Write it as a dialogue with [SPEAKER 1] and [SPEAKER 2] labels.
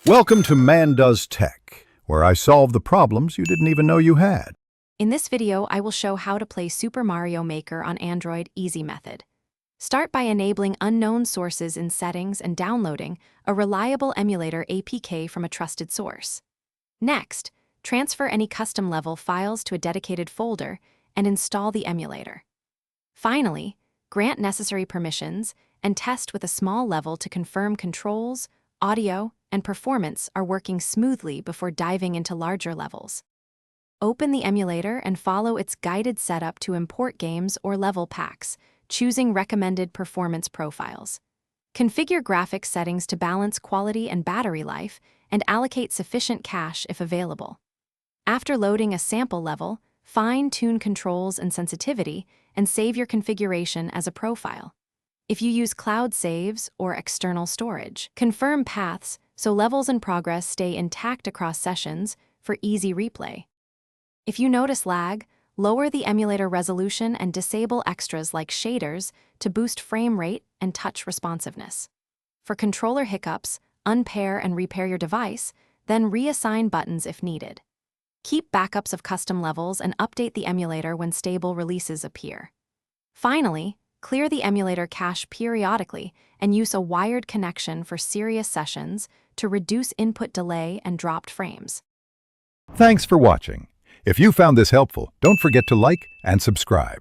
[SPEAKER 1] Welcome to Man Does Tech, where I solve the problems you didn't even know you had.
[SPEAKER 2] In this video, I will show how to play Super Mario Maker on Android easy method. Start by enabling unknown sources in settings and downloading a reliable emulator APK from a trusted source. Next, transfer any custom level files to a dedicated folder and install the emulator. Finally, grant necessary permissions and test with a small level to confirm controls, audio, and performance are working smoothly before diving into larger levels. Open the emulator and follow its guided setup to import games or level packs, choosing recommended performance profiles. Configure graphics settings to balance quality and battery life, and allocate sufficient cache if available. After loading a sample level, fine-tune controls and sensitivity, and save your configuration as a profile. If you use cloud saves or external storage, confirm paths so levels in progress stay intact across sessions for easy replay. If you notice lag, lower the emulator resolution and disable extras like shaders to boost frame rate and touch responsiveness. For controller hiccups, unpair and repair your device, then reassign buttons if needed. Keep backups of custom levels and update the emulator when stable releases appear. Finally, clear the emulator cache periodically and use a wired connection for serious sessions to reduce input delay and dropped frames.
[SPEAKER 1] Thanks for watching. If you found this helpful, don't forget to like and subscribe.